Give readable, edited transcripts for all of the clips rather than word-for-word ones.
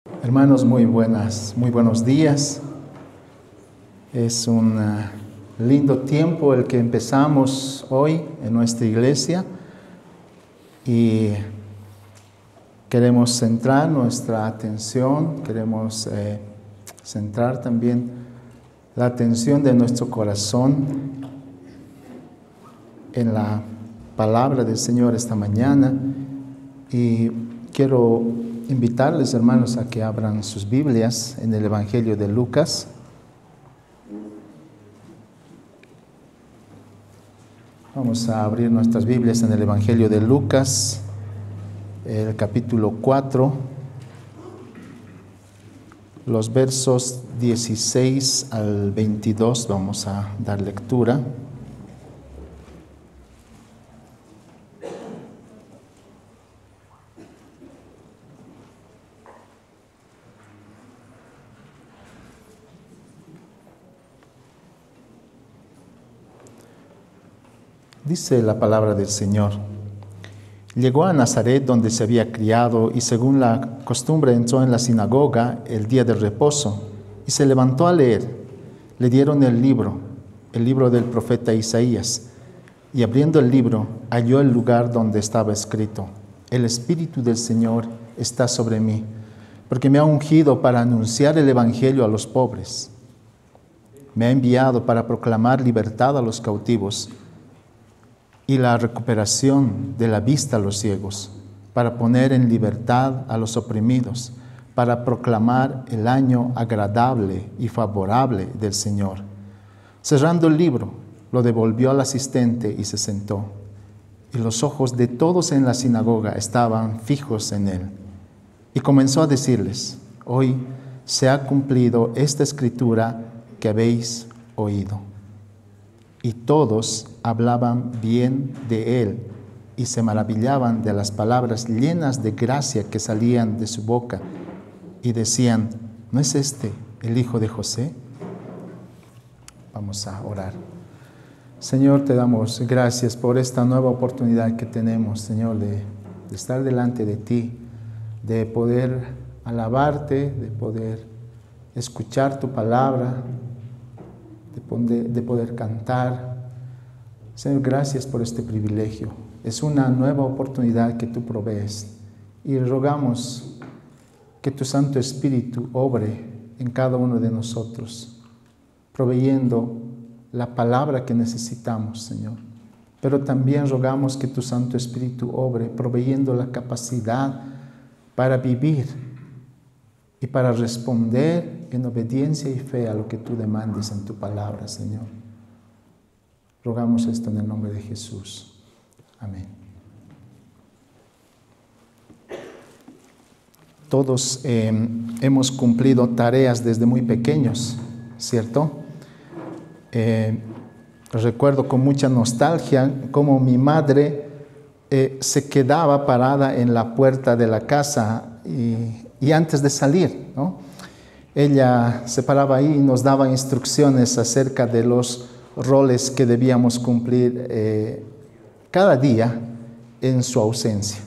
Hermanos, muy buenos días. Es un lindo tiempo el que empezamos hoy en nuestra iglesia y queremos centrar nuestra atención, queremos centrar también la atención de nuestro corazón en la palabra del Señor esta mañana y quiero invitarles, hermanos, a que abran sus Biblias en el Evangelio de Lucas. Vamos a abrir nuestras Biblias en el Evangelio de Lucas, el capítulo 4, los versos 16 al 22, vamos a dar lectura. Dice la palabra del Señor: llegó a Nazaret, donde se había criado, y según la costumbre entró en la sinagoga el día del reposo, y se levantó a leer. Le dieron el libro del profeta Isaías, y abriendo el libro, halló el lugar donde estaba escrito: El Espíritu del Señor está sobre mí, porque me ha ungido para anunciar el Evangelio a los pobres. Me ha enviado para proclamar libertad a los cautivos y la recuperación de la vista a los ciegos, para poner en libertad a los oprimidos, para proclamar el año agradable y favorable del Señor. Cerrando el libro, lo devolvió al asistente y se sentó. Y los ojos de todos en la sinagoga estaban fijos en él. Y comenzó a decirles: hoy se ha cumplido esta escritura que habéis oído. Y todos hablaban bien de él y se maravillaban de las palabras llenas de gracia que salían de su boca y decían: ¿no es este el hijo de José? Vamos a orar. Señor, te damos gracias por esta nueva oportunidad que tenemos, Señor, de estar delante de ti, de poder alabarte, de poder escuchar tu palabra, de poder cantar. Señor, gracias por este privilegio. Es una nueva oportunidad que tú provees y rogamos que tu Santo Espíritu obre en cada uno de nosotros, proveyendo la palabra que necesitamos, Señor. Pero también rogamos que tu Santo Espíritu obre, proveyendo la capacidad para vivir y para responder en obediencia y fe a lo que tú demandes en tu palabra, Señor. Rogamos esto en el nombre de Jesús. Amén. Todos hemos cumplido tareas desde muy pequeños, ¿cierto? Recuerdo con mucha nostalgia cómo mi madre se quedaba parada en la puerta de la casa y antes de salir, ¿no? Ella se paraba ahí y nos daba instrucciones acerca de los roles que debíamos cumplir cada día en su ausencia.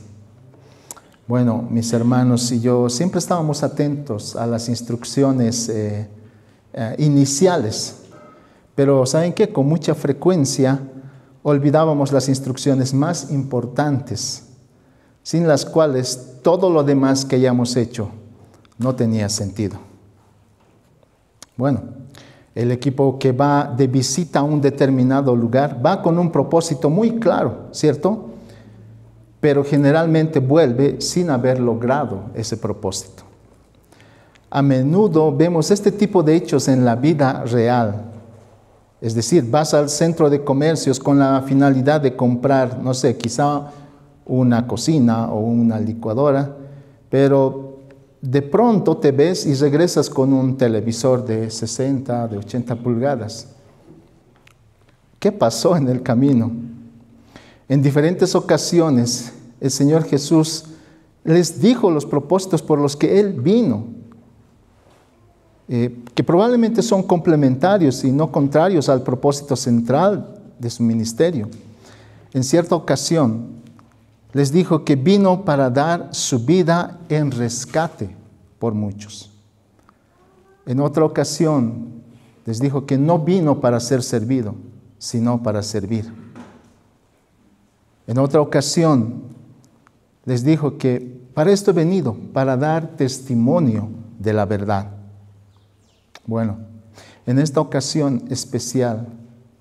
Bueno, mis hermanos y yo siempre estábamos atentos a las instrucciones iniciales, pero ¿saben qué? Con mucha frecuencia olvidábamos las instrucciones más importantes, sin las cuales todo lo demás que hayamos hecho no tenía sentido. Bueno, el equipo que va de visita a un determinado lugar va con un propósito muy claro, ¿cierto? Pero generalmente vuelve sin haber logrado ese propósito. A menudo vemos este tipo de hechos en la vida real. Es decir, vas al centro de comercios con la finalidad de comprar, no sé, quizá una cocina o una licuadora, pero de pronto te ves y regresas con un televisor de 60, de 80 pulgadas. ¿Qué pasó en el camino? En diferentes ocasiones, el Señor Jesús les dijo los propósitos por los que Él vino, que probablemente son complementarios y no contrarios al propósito central de su ministerio. En cierta ocasión, les dijo que vino para dar su vida en rescate por muchos. En otra ocasión les dijo que no vino para ser servido, sino para servir. En otra ocasión les dijo que para esto he venido, para dar testimonio de la verdad. Bueno, en esta ocasión especial,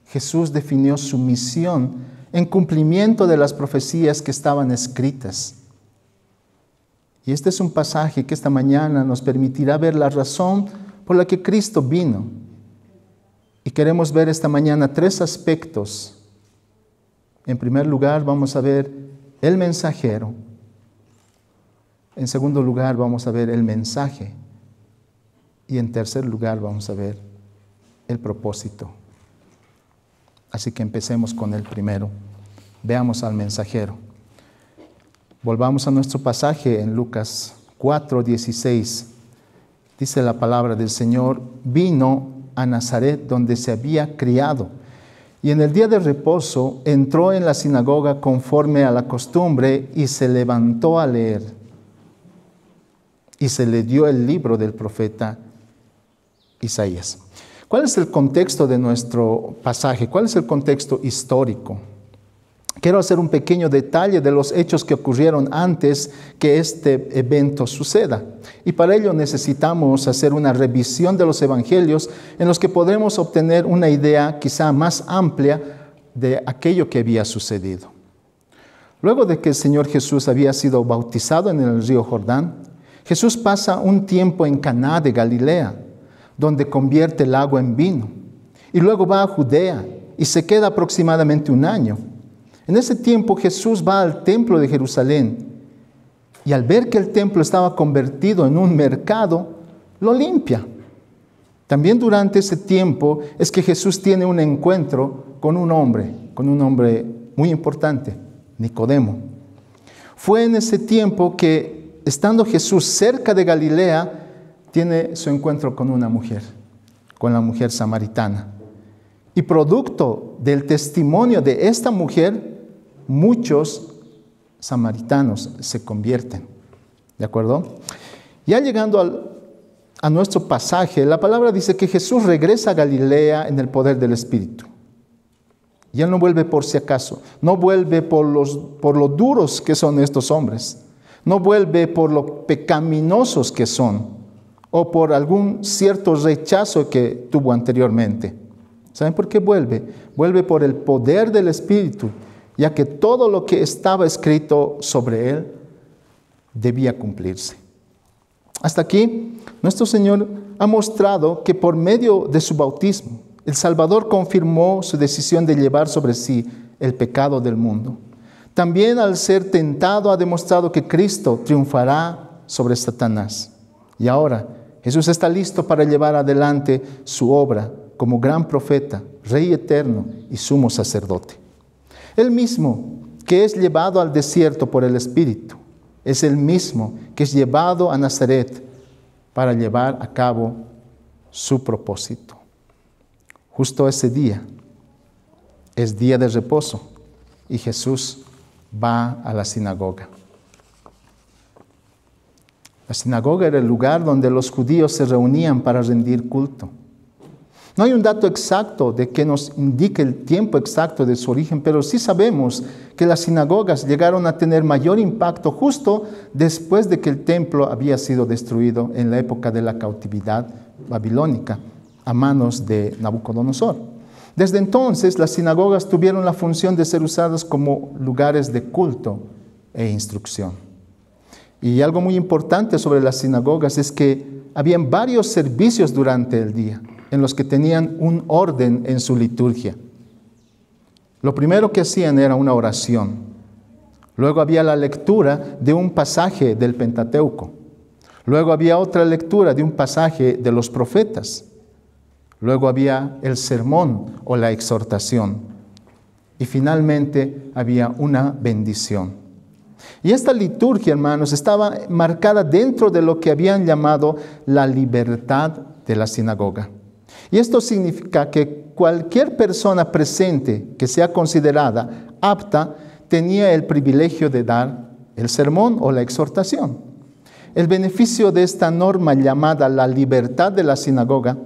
Jesús definió su misión en cumplimiento de las profecías que estaban escritas. Y este es un pasaje que esta mañana nos permitirá ver la razón por la que Cristo vino. Y queremos ver esta mañana 3 aspectos. En primer lugar, vamos a ver el mensajero. En segundo lugar, vamos a ver el mensaje. Y en tercer lugar, vamos a ver el propósito. Así que empecemos con el primero. Veamos al mensajero. Volvamos a nuestro pasaje en Lucas 4:16. Dice la palabra del Señor: vino a Nazaret, donde se había criado, y en el día de reposo entró en la sinagoga conforme a la costumbre y se levantó a leer. Y se le dio el libro del profeta Isaías. ¿Cuál es el contexto de nuestro pasaje? ¿Cuál es el contexto histórico? Quiero hacer un pequeño detalle de los hechos que ocurrieron antes que este evento suceda. Y para ello necesitamos hacer una revisión de los evangelios en los que podremos obtener una idea quizá más amplia de aquello que había sucedido. Luego de que el Señor Jesús había sido bautizado en el río Jordán, Jesús pasa un tiempo en Caná de Galilea, donde convierte el agua en vino. Y luego va a Judea y se queda aproximadamente 1 año. En ese tiempo Jesús va al templo de Jerusalén y al ver que el templo estaba convertido en un mercado, lo limpia. También durante ese tiempo es que Jesús tiene un encuentro con un hombre muy importante, Nicodemo. Fue en ese tiempo que, estando Jesús cerca de Galilea, tiene su encuentro con una mujer, con la mujer samaritana. Y producto del testimonio de esta mujer, muchos samaritanos se convierten. ¿De acuerdo? Ya llegando a nuestro pasaje, la palabra dice que Jesús regresa a Galilea en el poder del Espíritu. Y Él no vuelve por si acaso, no vuelve por lo duros que son estos hombres, no vuelve por lo pecaminosos que son, o por algún cierto rechazo que tuvo anteriormente. ¿Saben por qué vuelve? Vuelve por el poder del Espíritu, ya que todo lo que estaba escrito sobre Él debía cumplirse. Hasta aquí, nuestro Señor ha mostrado que por medio de su bautismo, el Salvador confirmó su decisión de llevar sobre sí el pecado del mundo. También al ser tentado ha demostrado que Cristo triunfará sobre Satanás. Y ahora Jesús está listo para llevar adelante su obra como gran profeta, Rey eterno y sumo sacerdote. El mismo que es llevado al desierto por el Espíritu es el mismo que es llevado a Nazaret para llevar a cabo su propósito. Justo ese día es día de reposo y Jesús va a la sinagoga. La sinagoga era el lugar donde los judíos se reunían para rendir culto. No hay un dato exacto de que nos indique el tiempo exacto de su origen, pero sí sabemos que las sinagogas llegaron a tener mayor impacto justo después de que el templo había sido destruido en la época de la cautividad babilónica a manos de Nabucodonosor. Desde entonces, las sinagogas tuvieron la función de ser usadas como lugares de culto e instrucción. Y algo muy importante sobre las sinagogas es que habían varios servicios durante el día en los que tenían un orden en su liturgia. Lo primero que hacían era una oración. Luego había la lectura de un pasaje del Pentateuco. Luego había otra lectura de un pasaje de los profetas. Luego había el sermón o la exhortación. Y finalmente había una bendición. Y esta liturgia, hermanos, estaba marcada dentro de lo que habían llamado la libertad de la sinagoga. Y esto significa que cualquier persona presente que sea considerada apta tenía el privilegio de dar el sermón o la exhortación. el beneficio de esta norma llamada la libertad de la sinagoga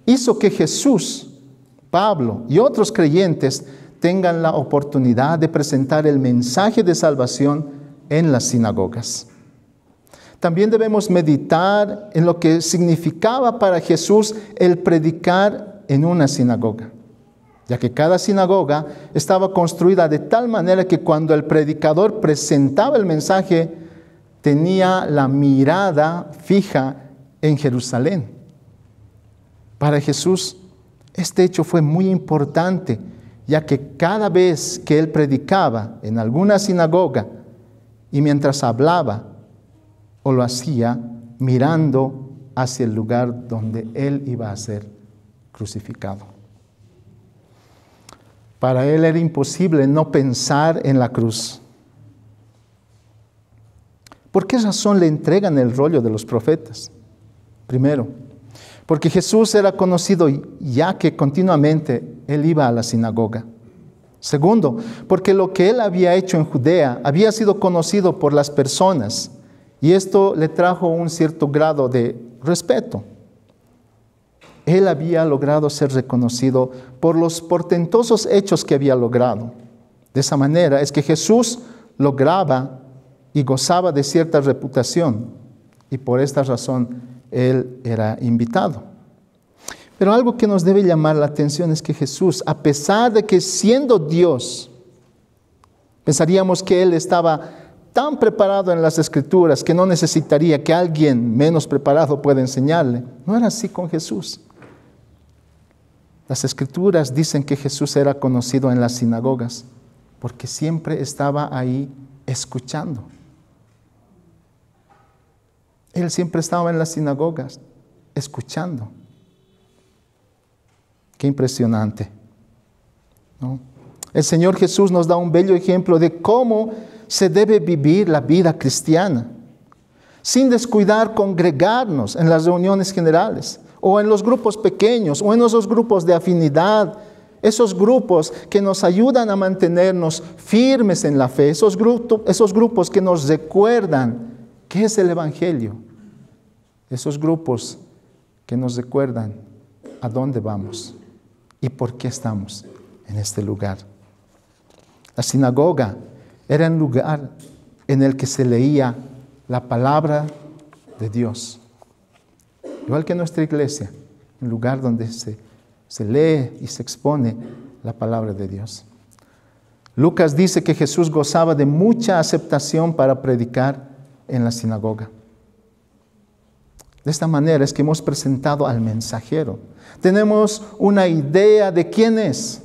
hizo que Jesús, Pablo y otros creyentes tengan la oportunidad de presentar el mensaje de salvación en las sinagogas. También debemos meditar en lo que significaba para Jesús el predicar en una sinagoga, ya que cada sinagoga estaba construida de tal manera que cuando el predicador presentaba el mensaje, tenía la mirada fija en Jerusalén. Para Jesús, este hecho fue muy importante, ya que cada vez que él predicaba en alguna sinagoga y mientras hablaba, o lo hacía mirando hacia el lugar donde él iba a ser crucificado. Para él era imposible no pensar en la cruz. ¿Por qué razón le entregan el rollo de los profetas? Primero, porque Jesús era conocido ya que continuamente él iba a la sinagoga. Segundo, porque lo que él había hecho en Judea había sido conocido por las personas y esto le trajo un cierto grado de respeto. Él había logrado ser reconocido por los portentosos hechos que había logrado. De esa manera es que Jesús lograba y gozaba de cierta reputación y por esta razón él era invitado. Pero algo que nos debe llamar la atención es que Jesús, a pesar de que siendo Dios, pensaríamos que él estaba tan preparado en las Escrituras que no necesitaría que alguien menos preparado pueda enseñarle. No era así con Jesús. Las Escrituras dicen que Jesús era conocido en las sinagogas porque siempre estaba ahí escuchando. Él siempre estaba en las sinagogas escuchando. Qué impresionante, ¿no? El Señor Jesús nos da un bello ejemplo de cómo se debe vivir la vida cristiana, sin descuidar congregarnos en las reuniones generales, o en los grupos pequeños, o en esos grupos de afinidad, esos grupos que nos ayudan a mantenernos firmes en la fe, esos grupos que nos recuerdan qué es el Evangelio, esos grupos que nos recuerdan a dónde vamos y por qué estamos en este lugar. La sinagoga era un lugar en el que se leía la palabra de Dios. Igual que nuestra iglesia, un lugar donde se lee y se expone la palabra de Dios. Lucas dice que Jesús gozaba de mucha aceptación para predicar en la sinagoga. De esta manera es que hemos presentado al mensajero. Tenemos una idea de quién es.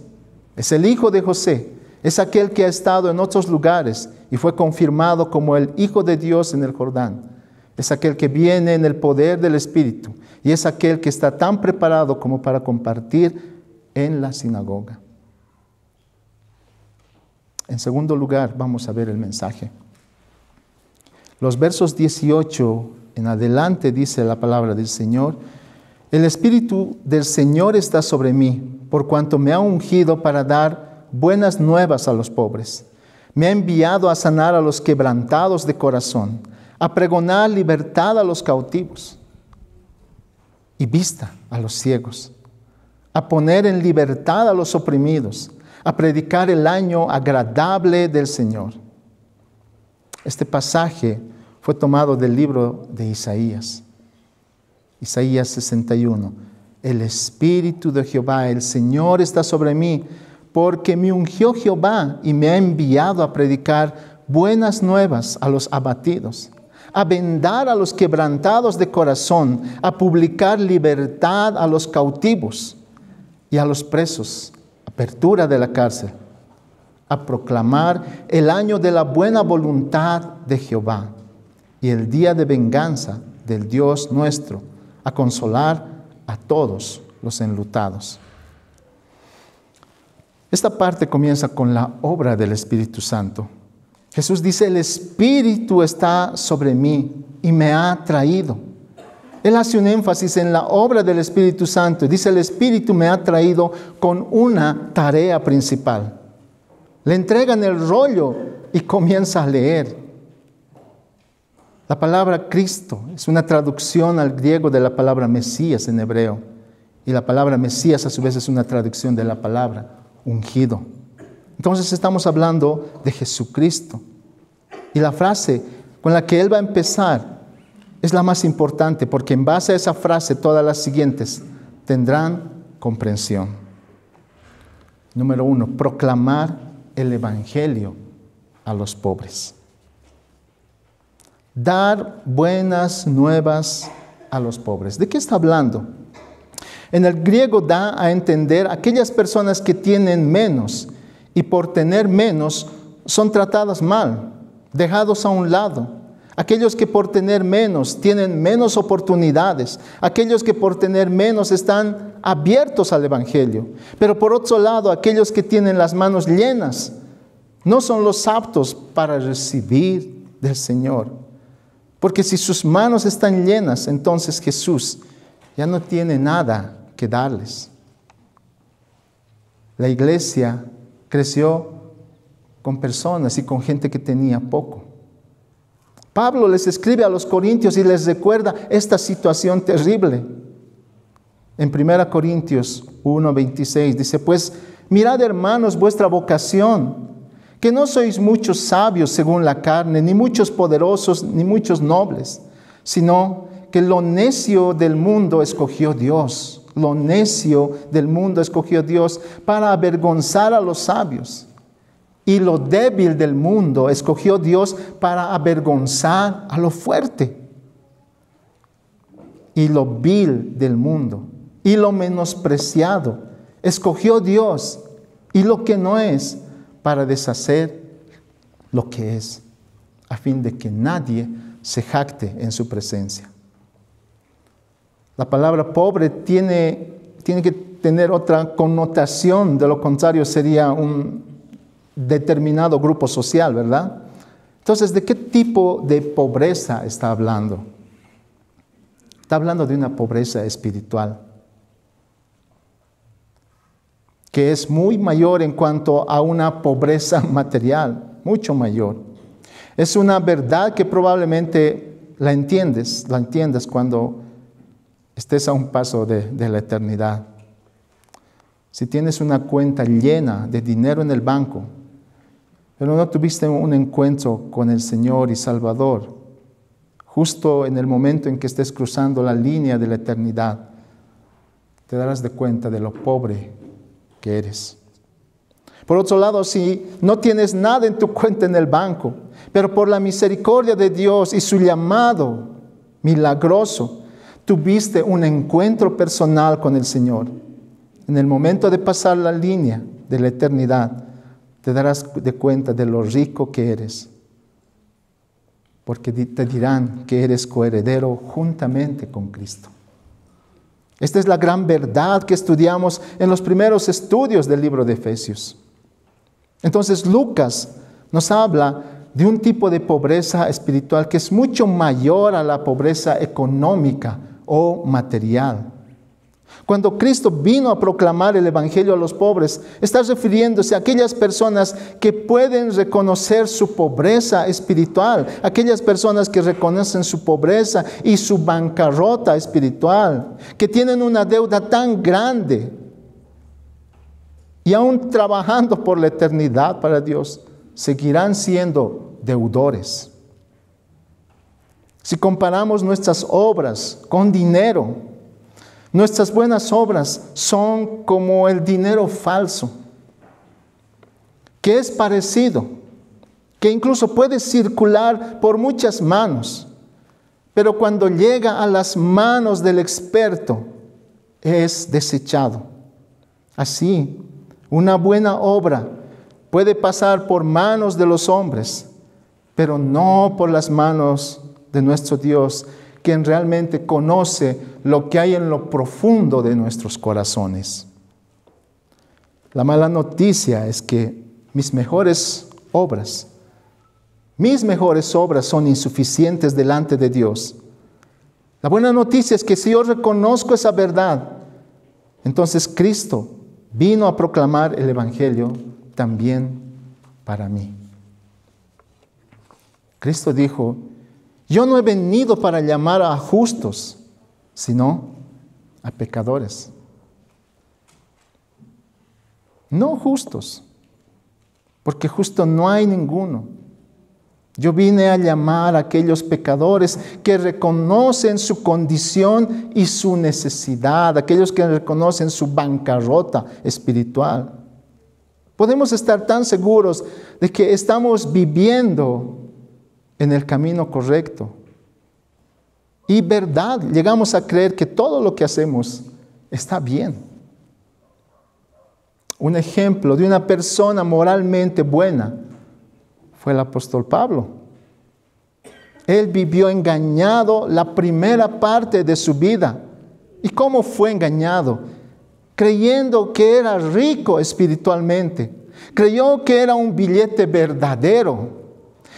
Es el hijo de José. Es aquel que ha estado en otros lugares y fue confirmado como el Hijo de Dios en el Jordán. Es aquel que viene en el poder del Espíritu y es aquel que está tan preparado como para compartir en la sinagoga. En segundo lugar, vamos a ver el mensaje. Los versos 18 en adelante dice la palabra del Señor: el Espíritu del Señor está sobre mí, por cuanto me ha ungido para dar buenas nuevas a los pobres. Me ha enviado a sanar a los quebrantados de corazón, a pregonar libertad a los cautivos y vista a los ciegos, a poner en libertad a los oprimidos, a predicar el año agradable del Señor. Este pasaje fue tomado del libro de Isaías. Isaías 61. El Espíritu de Jehová, el Señor, está sobre mí, porque me ungió Jehová y me ha enviado a predicar buenas nuevas a los abatidos, a vendar a los quebrantados de corazón, a publicar libertad a los cautivos y a los presos, apertura de la cárcel, a proclamar el año de la buena voluntad de Jehová y el día de venganza del Dios nuestro, a consolar a todos los enlutados. Esta parte comienza con la obra del Espíritu Santo. Jesús dice: el Espíritu está sobre mí y me ha traído. Él hace un énfasis en la obra del Espíritu Santo. Dice: el Espíritu me ha traído con una tarea principal. Le entregan el rollo y comienza a leer. La palabra Cristo es una traducción al griego de la palabra Mesías en hebreo. Y la palabra Mesías a su vez es una traducción de la palabra ungido. Entonces estamos hablando de Jesucristo. Y la frase con la que Él va a empezar es la más importante, porque en base a esa frase todas las siguientes tendrán comprensión. Número 1, proclamar el Evangelio a los pobres. Dar buenas nuevas a los pobres. ¿De qué está hablando? En el griego da a entender aquellas personas que tienen menos y por tener menos son tratadas mal, dejados a un lado. Aquellos que por tener menos tienen menos oportunidades. Aquellos que por tener menos están abiertos al Evangelio. Pero por otro lado, aquellos que tienen las manos llenas no son los aptos para recibir del Señor. Porque si sus manos están llenas, entonces Jesús ya no tiene nada que darles. La iglesia creció con personas y con gente que tenía poco. Pablo les escribe a los corintios y les recuerda esta situación terrible. En 1 Corintios 1:26 dice, pues mirad, hermanos, vuestra vocación, que no sois muchos sabios según la carne, ni muchos poderosos, ni muchos nobles, sino que lo necio del mundo escogió Dios. Lo necio del mundo escogió Dios para avergonzar a los sabios. Y lo débil del mundo escogió Dios para avergonzar a lo fuerte. Y lo vil del mundo y lo menospreciado escogió Dios, y lo que no es, para deshacer lo que es, a fin de que nadie se jacte en su presencia. La palabra pobre tiene que tener otra connotación, de lo contrario sería un determinado grupo social, ¿verdad? Entonces, ¿de qué tipo de pobreza está hablando? Está hablando de una pobreza espiritual, que es muy mayor en cuanto a una pobreza material, mucho mayor. Es una verdad que probablemente la entiendes cuando estés a un paso de la eternidad. Si tienes una cuenta llena de dinero en el banco, pero no tuviste un encuentro con el Señor y Salvador, justo en el momento en que estés cruzando la línea de la eternidad, te darás de cuenta de lo pobre que eres. Por otro lado, si no tienes nada en tu cuenta en el banco, pero por la misericordia de Dios y su llamado milagroso, tuviste un encuentro personal con el Señor, en el momento de pasar la línea de la eternidad, te darás de cuenta de lo rico que eres, porque te dirán que eres coheredero juntamente con Cristo. Esta es la gran verdad que estudiamos en los primeros estudios del libro de Efesios. Entonces Lucas nos habla de un tipo de pobreza espiritual que es mucho mayor a la pobreza económica o material. Cuando Cristo vino a proclamar el Evangelio a los pobres, está refiriéndose a aquellas personas que pueden reconocer su pobreza espiritual, aquellas personas que reconocen su pobreza y su bancarrota espiritual, que tienen una deuda tan grande y aún trabajando por la eternidad para Dios, seguirán siendo deudores. Si comparamos nuestras obras con dinero, nuestras buenas obras son como el dinero falso, que es parecido, que incluso puede circular por muchas manos, pero cuando llega a las manos del experto, es desechado. Así, una buena obra puede pasar por manos de los hombres, pero no por las manos de nuestro Dios, quien realmente conoce lo que hay en lo profundo de nuestros corazones. La mala noticia es que mis mejores obras son insuficientes delante de Dios. La buena noticia es que si yo reconozco esa verdad, entonces Cristo vino a proclamar el Evangelio también para mí. Cristo dijo Yo no he venido para llamar a justos, sino a pecadores. No justos, porque justo no hay ninguno. Yo vine a llamar a aquellos pecadores que reconocen su condición y su necesidad, aquellos que reconocen su bancarrota espiritual. Podemos estar tan seguros de que estamos viviendo en el camino correcto. Y verdad, llegamos a creer que todo lo que hacemos está bien. Un ejemplo de una persona moralmente buena fue el apóstol Pablo. Él vivió engañado la primera parte de su vida. ¿Y cómo fue engañado? Creyendo que era rico espiritualmente. Creyó que era un billete verdadero.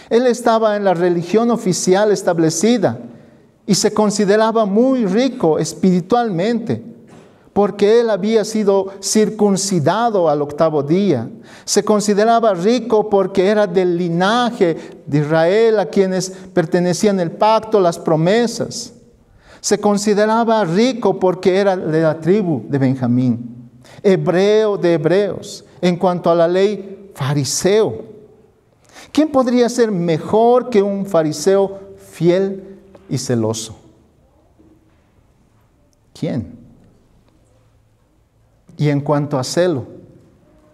Él estaba en la religión oficial establecida y se consideraba muy rico espiritualmente, porque él había sido circuncidado al 8º día. Se consideraba rico porque era del linaje de Israel, a quienes pertenecían el pacto, las promesas. Se consideraba rico porque era de la tribu de Benjamín, hebreo de hebreos, en cuanto a la ley, fariseo. ¿Quién podría ser mejor que un fariseo fiel y celoso? ¿Quién? Y en cuanto a celo,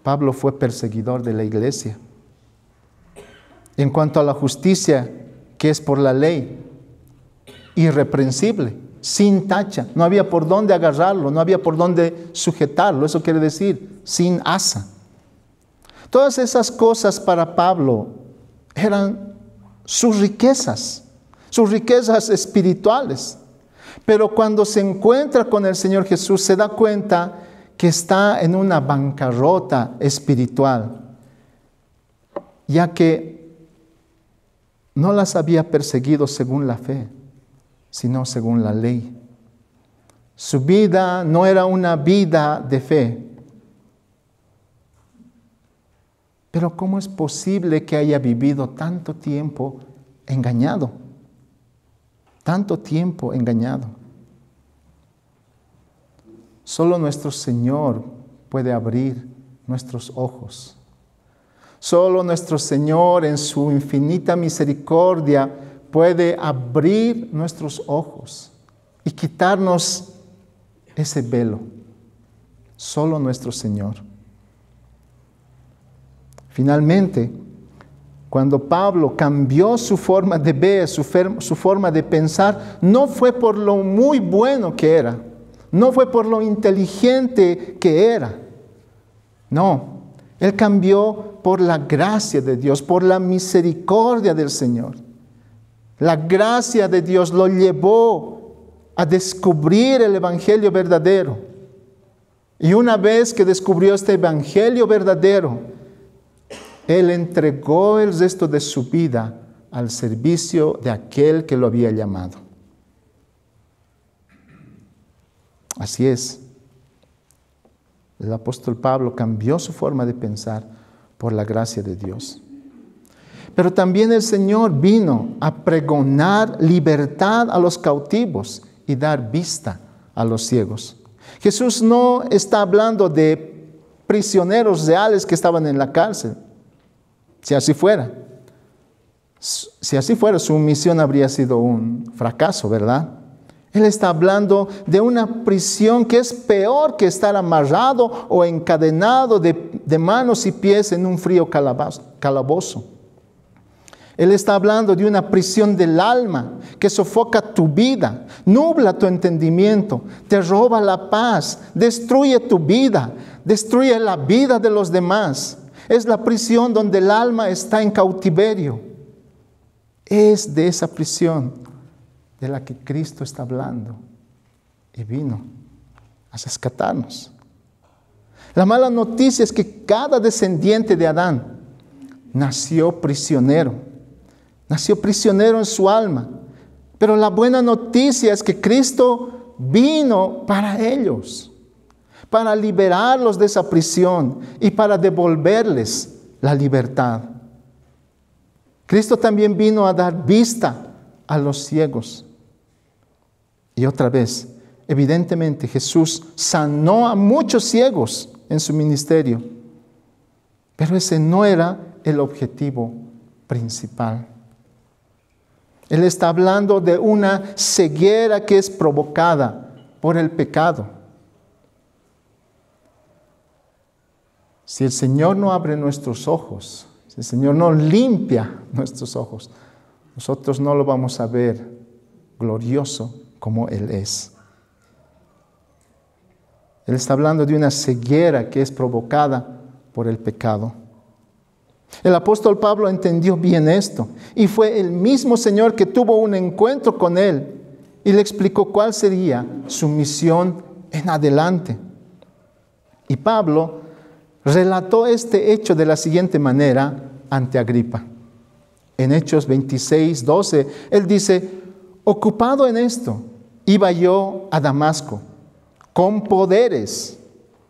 Pablo fue perseguidor de la iglesia. En cuanto a la justicia, que es por la ley, irreprensible, sin tacha, no había por dónde agarrarlo, no había por dónde sujetarlo, eso quiere decir, sin asa. Todas esas cosas para Pablo eran sus riquezas espirituales. Pero cuando se encuentra con el Señor Jesús, se da cuenta que está en una bancarrota espiritual, ya que no las había perseguido según la fe, sino según la ley. Su vida no era una vida de fe. Pero ¿cómo es posible que haya vivido tanto tiempo engañado? Tanto tiempo engañado. Solo nuestro Señor puede abrir nuestros ojos. Solo nuestro Señor en su infinita misericordia puede abrir nuestros ojos y quitarnos ese velo. Solo nuestro Señor. Finalmente, cuando Pablo cambió su forma de ver, su forma de pensar, no fue por lo muy bueno que era, no fue por lo inteligente que era. No, él cambió por la gracia de Dios, por la misericordia del Señor. La gracia de Dios lo llevó a descubrir el evangelio verdadero. Y una vez que descubrió este evangelio verdadero, él entregó el resto de su vida al servicio de aquel que lo había llamado. Así es. El apóstol Pablo cambió su forma de pensar por la gracia de Dios. Pero también el Señor vino a pregonar libertad a los cautivos y dar vista a los ciegos. Jesús no está hablando de prisioneros reales que estaban en la cárcel. Si así fuera, su misión habría sido un fracaso, ¿verdad? Él está hablando de una prisión que es peor que estar amarrado o encadenado de manos y pies en un frío calabozo. Él está hablando de una prisión del alma que sofoca tu vida, nubla tu entendimiento, te roba la paz, destruye tu vida, destruye la vida de los demás. Es la prisión donde el alma está en cautiverio. Es de esa prisión de la que Cristo está hablando y vino a rescatarnos. La mala noticia es que cada descendiente de Adán nació prisionero en su alma. Pero la buena noticia es que Cristo vino para ellos, para liberarlos de esa prisión y para devolverles la libertad. Cristo también vino a dar vista a los ciegos. Y otra vez, evidentemente Jesús sanó a muchos ciegos en su ministerio, pero ese no era el objetivo principal. Él está hablando de una ceguera que es provocada por el pecado. Si el Señor no abre nuestros ojos, si el Señor no limpia nuestros ojos, nosotros no lo vamos a ver glorioso como Él es. Él está hablando de una ceguera que es provocada por el pecado. El apóstol Pablo entendió bien esto y fue el mismo Señor que tuvo un encuentro con él y le explicó cuál sería su misión en adelante. Y Pablo relató este hecho de la siguiente manera ante Agripa. En Hechos 26:12, él dice: ocupado en esto, iba yo a Damasco con poderes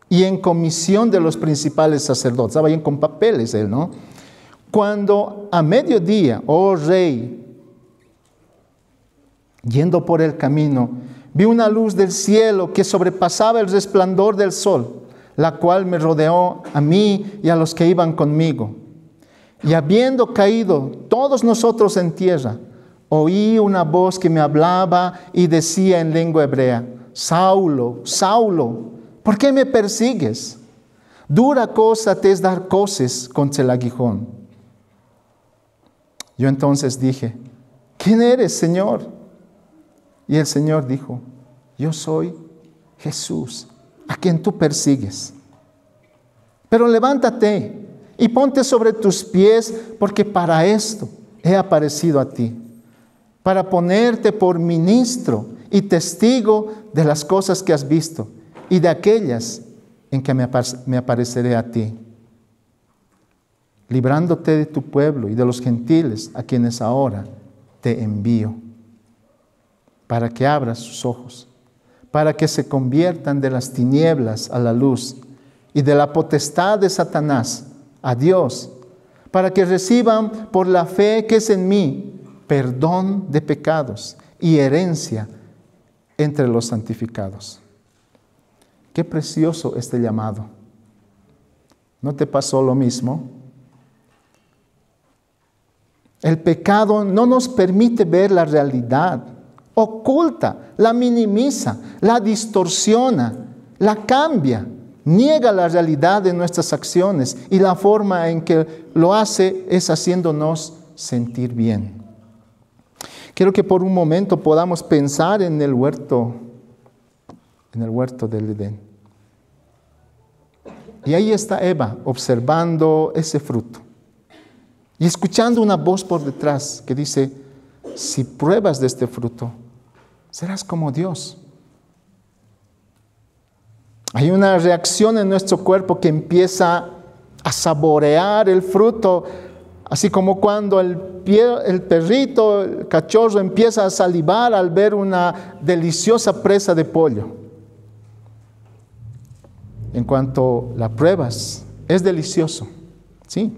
y en comisión de los principales sacerdotes. Estaba bien con papeles él, ¿no? Cuando a mediodía, oh rey, yendo por el camino, vi una luz del cielo que sobrepasaba el resplandor del sol, la cual me rodeó a mí y a los que iban conmigo. Y habiendo caído todos nosotros en tierra, oí una voz que me hablaba y decía en lengua hebrea: Saulo, Saulo, ¿por qué me persigues? Dura cosa te es dar coces contra el aguijón. Yo entonces dije: ¿quién eres, Señor? Y el Señor dijo: yo soy Jesús, a quien tú persigues. Pero levántate y ponte sobre tus pies, porque para esto he aparecido a ti, para ponerte por ministro y testigo de las cosas que has visto y de aquellas en que me apareceré a ti, librándote de tu pueblo y de los gentiles a quienes ahora te envío, para que abras sus ojos, para que se conviertan de las tinieblas a la luz y de la potestad de Satanás a Dios, para que reciban por la fe que es en mí perdón de pecados y herencia entre los santificados. Qué precioso este llamado. ¿No te pasó lo mismo? El pecado no nos permite ver la realidad, oculta, la minimiza, la distorsiona, la cambia, niega la realidad de nuestras acciones y la forma en que lo hace es haciéndonos sentir bien. Quiero que por un momento podamos pensar en el huerto del Edén. Y ahí está Eva observando ese fruto y escuchando una voz por detrás que dice: si pruebas de este fruto, serás como Dios. Hay una reacción en nuestro cuerpo que empieza a saborear el fruto, así como cuando el perrito, el cachorro empieza a salivar al ver una deliciosa presa de pollo. En cuanto la pruebas, es delicioso, sí,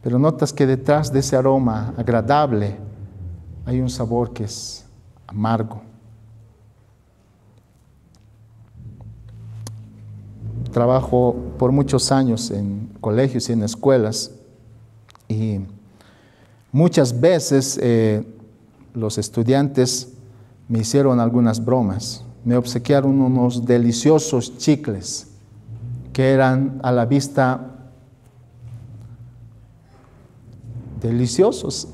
pero notas que detrás de ese aroma agradable hay un sabor que es amargo. Trabajo por muchos años en colegios y en escuelas y muchas veces los estudiantes me hicieron algunas bromas. Me obsequiaron unos deliciosos chicles que eran a la vista deliciosos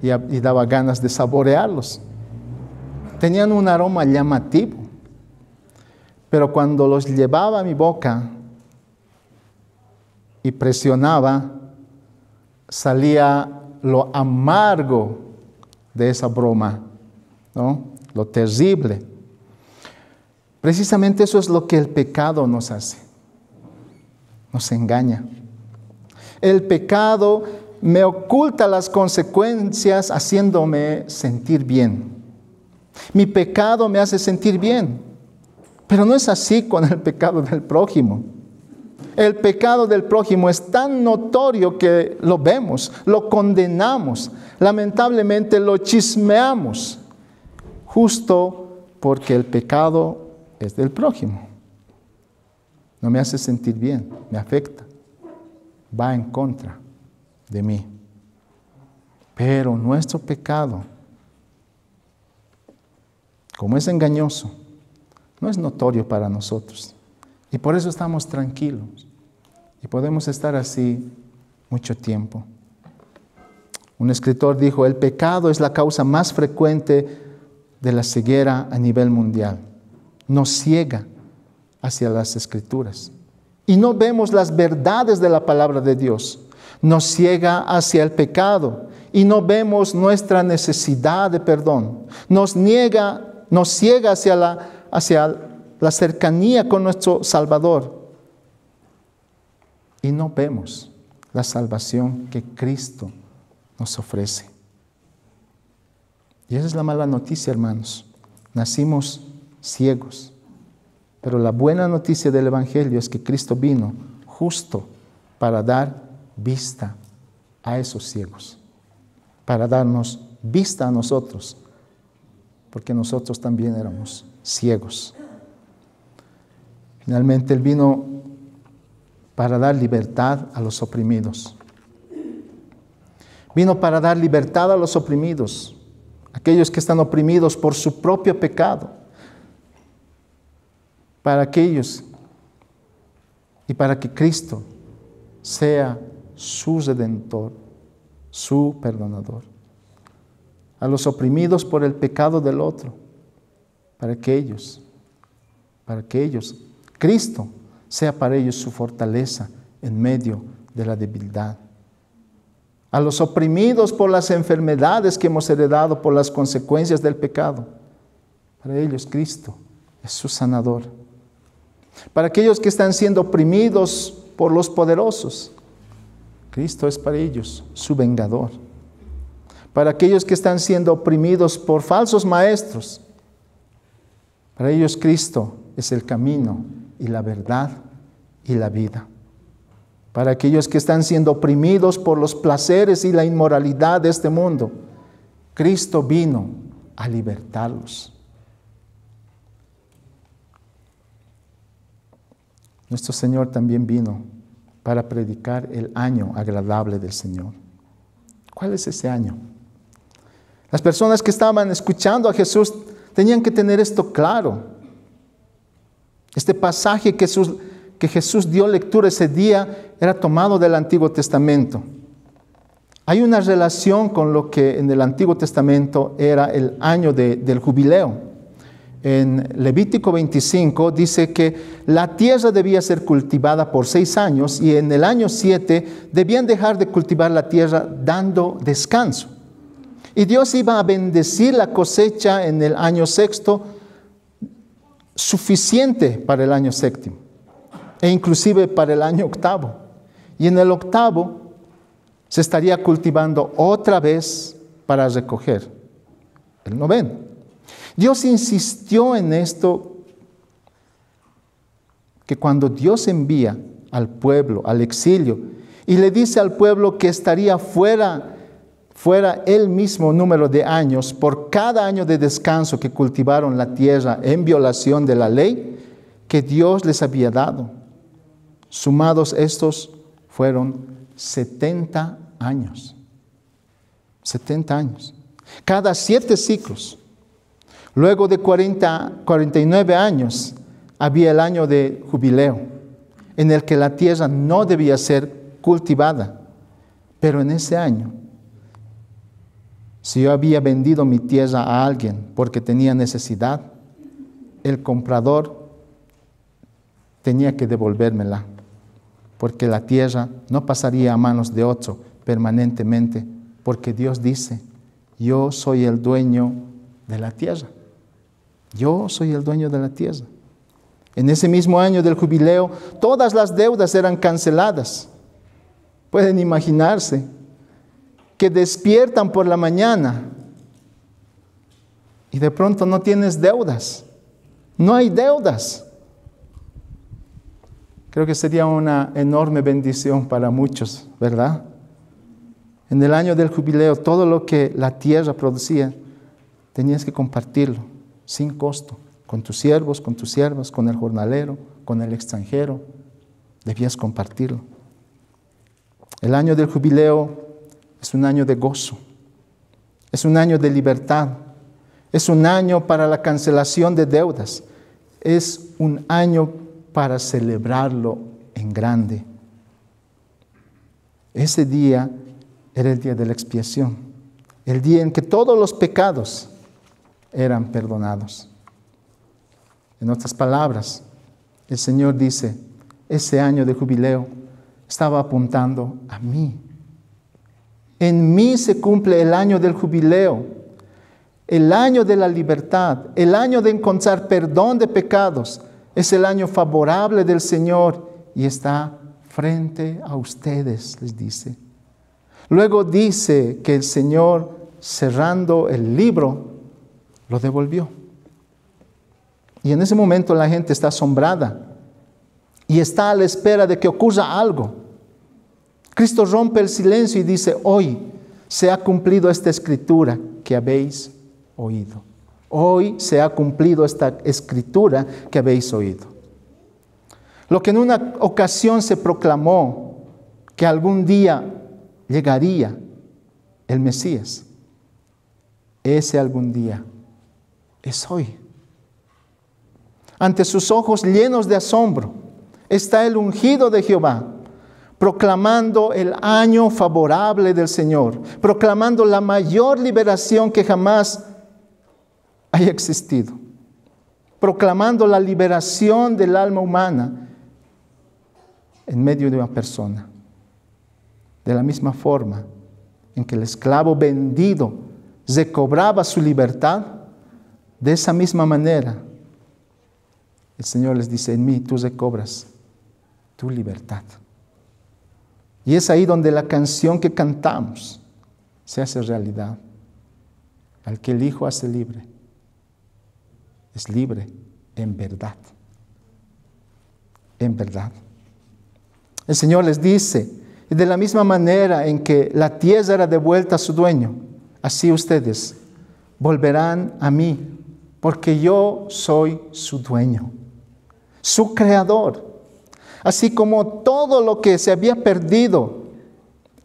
y daba ganas de saborearlos. Tenían un aroma llamativo, pero cuando los llevaba a mi boca y presionaba, salía lo amargo de esa broma, ¿no? Lo terrible. Precisamente eso es lo que el pecado nos hace. Nos engaña. El pecado me oculta las consecuencias haciéndome sentir bien. Mi pecado me hace sentir bien, pero no es así con el pecado del prójimo. El pecado del prójimo es tan notorio que lo vemos, lo condenamos, lamentablemente lo chismeamos, justo porque el pecado es del prójimo. No me hace sentir bien, me afecta, va en contra de mí. Pero nuestro pecado, como es engañoso, no es notorio para nosotros. Y por eso estamos tranquilos y podemos estar así mucho tiempo. Un escritor dijo, el pecado es la causa más frecuente de la ceguera a nivel mundial. Nos ciega hacia las Escrituras y no vemos las verdades de la palabra de Dios. Nos ciega hacia el pecado y no vemos nuestra necesidad de perdón. Nos ciega hacia la cercanía con nuestro Salvador y no vemos la salvación que Cristo nos ofrece. Y esa es la mala noticia, hermanos. Nacimos ciegos, pero la buena noticia del Evangelio es que Cristo vino justo para dar vista a esos ciegos, para darnos vista a nosotros, porque nosotros también éramos ciegos. Finalmente, Él vino para dar libertad a los oprimidos. Vino para dar libertad a los oprimidos, aquellos que están oprimidos por su propio pecado, para aquellos y para que Cristo sea su redentor, su perdonador. A los oprimidos por el pecado del otro, para que ellos, Cristo sea para ellos su fortaleza en medio de la debilidad. A los oprimidos por las enfermedades que hemos heredado por las consecuencias del pecado, para ellos Cristo es su sanador. Para aquellos que están siendo oprimidos por los poderosos, Cristo es para ellos su vengador. Para aquellos que están siendo oprimidos por falsos maestros, para ellos Cristo es el camino y la verdad y la vida. Para aquellos que están siendo oprimidos por los placeres y la inmoralidad de este mundo, Cristo vino a libertarlos. Nuestro Señor también vino para predicar el año agradable del Señor. ¿Cuál es ese año? Las personas que estaban escuchando a Jesús tenían que tener esto claro. Este pasaje que Jesús dio lectura ese día era tomado del Antiguo Testamento. Hay una relación con lo que en el Antiguo Testamento era el año del jubileo. En Levítico 25 dice que la tierra debía ser cultivada por 6 años y en el año 7 debían dejar de cultivar la tierra dando descanso. Y Dios iba a bendecir la cosecha en el año 6º, suficiente para el año 7º e inclusive para el año 8º. Y en el 8º se estaría cultivando otra vez para recoger el 9º. Dios insistió en esto, que cuando Dios envía al pueblo, al exilio, y le dice al pueblo que estaría fuera el mismo número de años por cada año de descanso que cultivaron la tierra en violación de la ley que Dios les había dado. Sumados estos fueron 70 años. 70 años. Cada 7 ciclos. Luego de 49 años había el año de jubileo, en el que la tierra no debía ser cultivada. Pero en ese año, si yo había vendido mi tierra a alguien porque tenía necesidad, el comprador tenía que devolvérmela, porque la tierra no pasaría a manos de otro permanentemente, porque Dios dice, yo soy el dueño de la tierra. Yo soy el dueño de la tierra. En ese mismo año del jubileo, todas las deudas eran canceladas. Pueden imaginarse que despiertan por la mañana y de pronto no tienes deudas. No hay deudas. Creo que sería una enorme bendición para muchos, ¿verdad? En el año del jubileo, todo lo que la tierra producía, tenías que compartirlo sin costo, con tus siervos, con tus siervas, con el jornalero, con el extranjero. Debías compartirlo. El año del jubileo es un año de gozo, es un año de libertad, es un año para la cancelación de deudas, es un año para celebrarlo en grande. Ese día era el día de la expiación, el día en que todos los pecados eran perdonados. En otras palabras, el Señor dice, ese año de jubileo estaba apuntando a mí. En mí se cumple el año del jubileo, el año de la libertad, el año de encontrar perdón de pecados. Es el año favorable del Señor y está frente a ustedes, les dice. Luego dice que el Señor, cerrando el libro, lo devolvió. Y en ese momento la gente está asombrada y está a la espera de que ocurra algo. Cristo rompe el silencio y dice, hoy se ha cumplido esta escritura que habéis oído. Hoy se ha cumplido esta escritura que habéis oído. Lo que en una ocasión se proclamó que algún día llegaría el Mesías, ese algún día es hoy. Ante sus ojos llenos de asombro está el ungido de Jehová, proclamando el año favorable del Señor, proclamando la mayor liberación que jamás haya existido, proclamando la liberación del alma humana en medio de una persona. De la misma forma en que el esclavo vendido recobraba su libertad, de esa misma manera el Señor les dice, en mí tú recobras tu libertad. Y es ahí donde la canción que cantamos se hace realidad. Al que el Hijo hace libre, es libre en verdad. En verdad. El Señor les dice, y de la misma manera en que la tierra era devuelta a su dueño, así ustedes volverán a mí, porque yo soy su dueño, su creador. Así como todo lo que se había perdido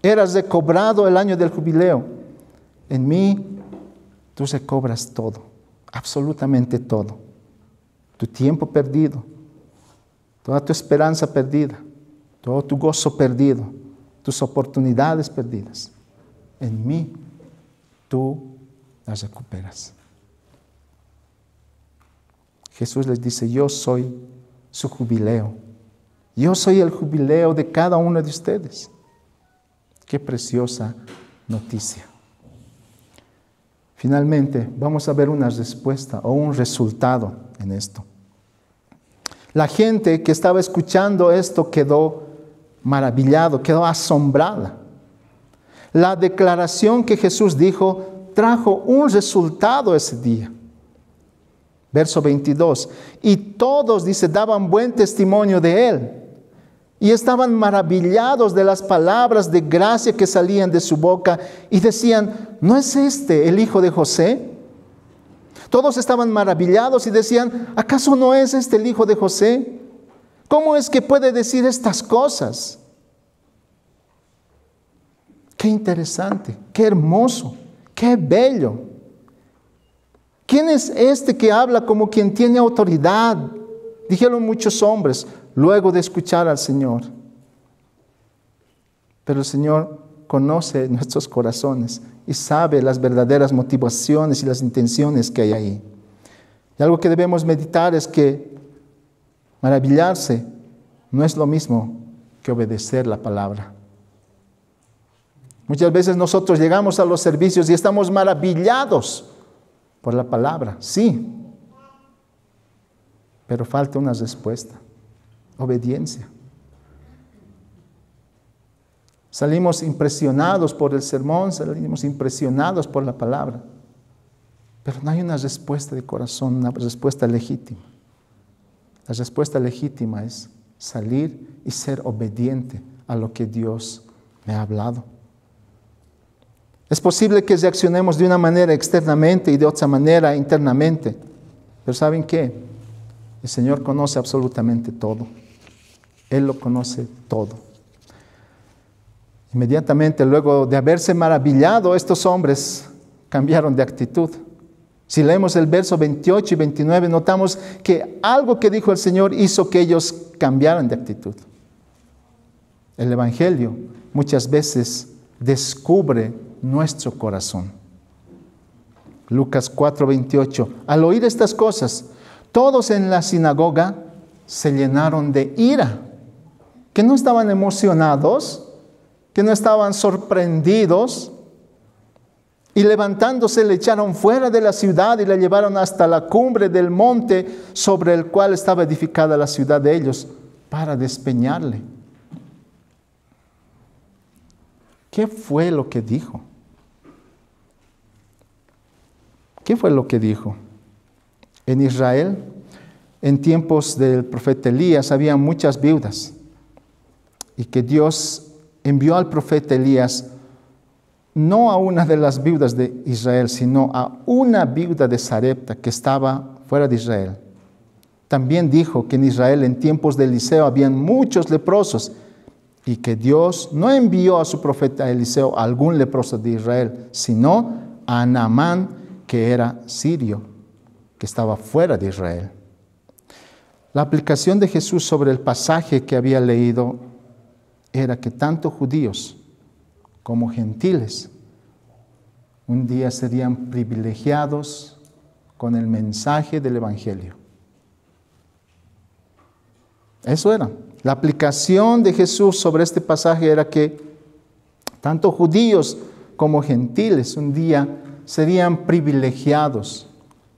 era recobrado el año del jubileo, en mí tú recobras todo, absolutamente todo. Tu tiempo perdido, toda tu esperanza perdida, todo tu gozo perdido, tus oportunidades perdidas. En mí tú las recuperas. Jesús les dice, yo soy su jubileo. Yo soy el jubileo de cada uno de ustedes. Qué preciosa noticia. Finalmente, vamos a ver una respuesta o un resultado en esto. La gente que estaba escuchando esto quedó maravillado, quedó asombrada. La declaración que Jesús dijo trajo un resultado ese día. Verso 22. Y todos, dice, daban buen testimonio de él. Y estaban maravillados de las palabras de gracia que salían de su boca y decían, ¿no es este el hijo de José? Todos estaban maravillados y decían, ¿acaso no es este el hijo de José? ¿Cómo es que puede decir estas cosas? Qué interesante, qué hermoso, qué bello. ¿Quién es este que habla como quien tiene autoridad? Dijeron muchos hombres luego de escuchar al Señor. Pero el Señor conoce nuestros corazones y sabe las verdaderas motivaciones y las intenciones que hay ahí. Y algo que debemos meditar es que maravillarse no es lo mismo que obedecer la palabra. Muchas veces nosotros llegamos a los servicios y estamos maravillados por la palabra, sí, pero falta una respuesta, obediencia. Salimos impresionados por el sermón, salimos impresionados por la palabra, pero no hay una respuesta de corazón, una respuesta legítima. La respuesta legítima es salir y ser obediente a lo que Dios me ha hablado. Es posible que reaccionemos de una manera externamente y de otra manera internamente. Pero ¿saben qué? El Señor conoce absolutamente todo. Él lo conoce todo. Inmediatamente luego de haberse maravillado, estos hombres cambiaron de actitud. Si leemos el verso 28 y 29, notamos que algo que dijo el Señor hizo que ellos cambiaran de actitud. El Evangelio muchas veces descubre nuestro corazón. Lucas 4:28. Al oír estas cosas, todos en la sinagoga se llenaron de ira. Que no estaban emocionados, que no estaban sorprendidos, y levantándose le echaron fuera de la ciudad y la llevaron hasta la cumbre del monte sobre el cual estaba edificada la ciudad de ellos, para despeñarle. ¿Qué fue lo que dijo? ¿Qué fue lo que dijo? En Israel, en tiempos del profeta Elías, había muchas viudas, y que Dios envió al profeta Elías no a una de las viudas de Israel, sino a una viuda de Sarepta que estaba fuera de Israel. También dijo que en Israel en tiempos de Eliseo habían muchos leprosos, y que Dios no envió a su profeta Eliseo a algún leproso de Israel, sino a Naamán, que era sirio, que estaba fuera de Israel. La aplicación de Jesús sobre el pasaje que había leído era que tanto judíos como gentiles un día serían privilegiados con el mensaje del Evangelio. Eso era. La aplicación de Jesús sobre este pasaje era que tanto judíos como gentiles un día serían privilegiados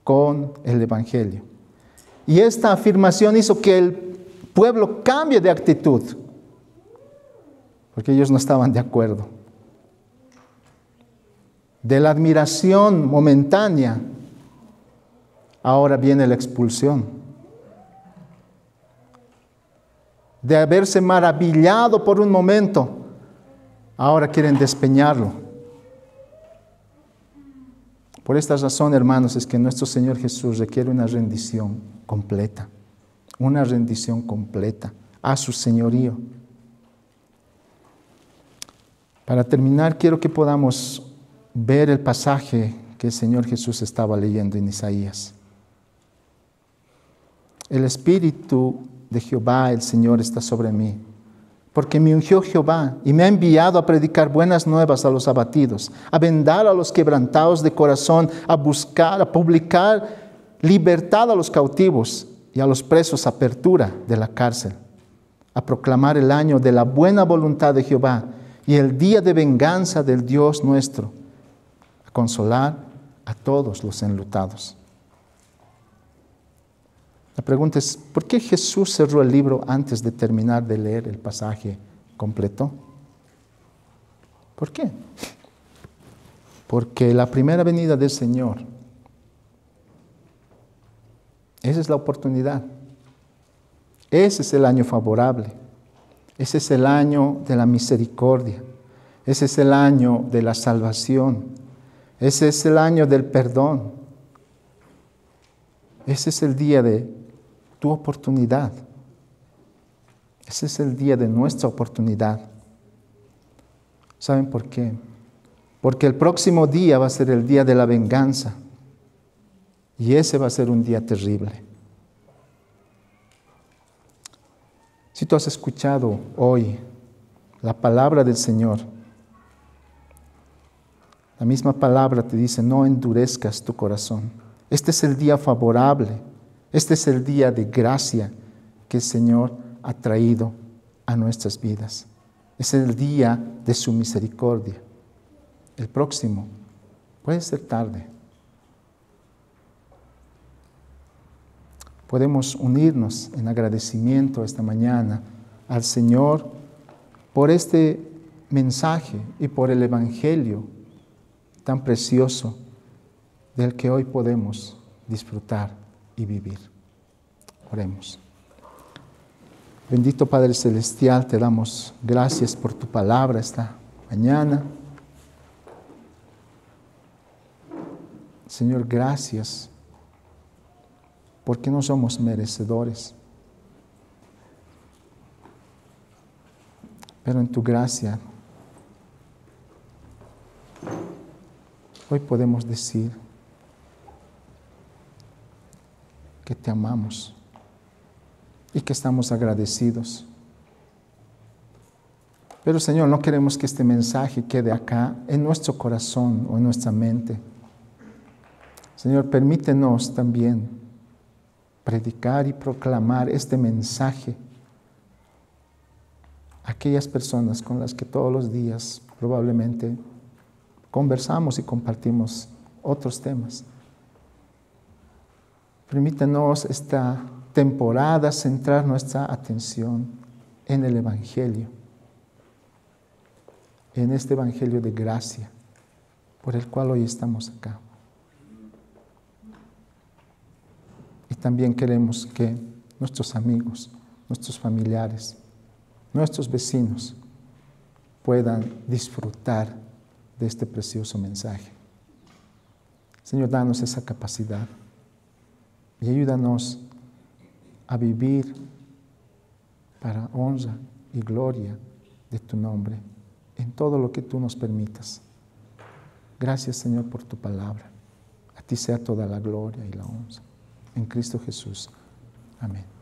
con el Evangelio. Y esta afirmación hizo que el pueblo cambie de actitud, porque ellos no estaban de acuerdo. De la admiración momentánea, ahora viene la expulsión. De haberse maravillado por un momento, ahora quieren despeñarlo. Por esta razón, hermanos, es que nuestro Señor Jesús requiere una rendición completa a su señorío. Para terminar, quiero que podamos ver el pasaje que el Señor Jesús estaba leyendo en Isaías. El Espíritu de Jehová, el Señor, está sobre mí, porque me ungió Jehová y me ha enviado a predicar buenas nuevas a los abatidos, a vendar a los quebrantados de corazón, a publicar libertad a los cautivos y a los presos apertura de la cárcel, a proclamar el año de la buena voluntad de Jehová y el día de venganza del Dios nuestro, a consolar a todos los enlutados. La pregunta es, ¿por qué Jesús cerró el libro antes de terminar de leer el pasaje completo? ¿Por qué? Porque la primera venida del Señor, esa es la oportunidad. Ese es el año favorable. Ese es el año de la misericordia. Ese es el año de la salvación. Ese es el año del perdón. Ese es el día de tu oportunidad. Ese es el día de nuestra oportunidad. ¿Saben por qué? Porque el próximo día va a ser el día de la venganza. Y ese va a ser un día terrible. Si tú has escuchado hoy la palabra del Señor, la misma palabra te dice, no endurezcas tu corazón. Este es el día favorable. Este es el día de gracia que el Señor ha traído a nuestras vidas. Es el día de su misericordia. El próximo puede ser tarde. Podemos unirnos en agradecimiento esta mañana al Señor por este mensaje y por el Evangelio tan precioso del que hoy podemos disfrutar y vivir. Oremos. Bendito Padre Celestial, te damos gracias por tu palabra esta mañana. Señor, gracias, porque no somos merecedores. Pero en tu gracia, hoy podemos decir que te amamos y que estamos agradecidos. Pero Señor, no queremos que este mensaje quede acá en nuestro corazón o en nuestra mente. Señor, permítenos también predicar y proclamar este mensaje a aquellas personas con las que todos los días probablemente conversamos y compartimos otros temas. Permítenos esta temporada centrar nuestra atención en el Evangelio, en este Evangelio de gracia por el cual hoy estamos acá. Y también queremos que nuestros amigos, nuestros familiares, nuestros vecinos puedan disfrutar de este precioso mensaje. Señor, danos esa capacidad y ayúdanos a vivir para honra y gloria de tu nombre en todo lo que tú nos permitas. Gracias, Señor, por tu palabra. A ti sea toda la gloria y la honra. En Cristo Jesús. Amén.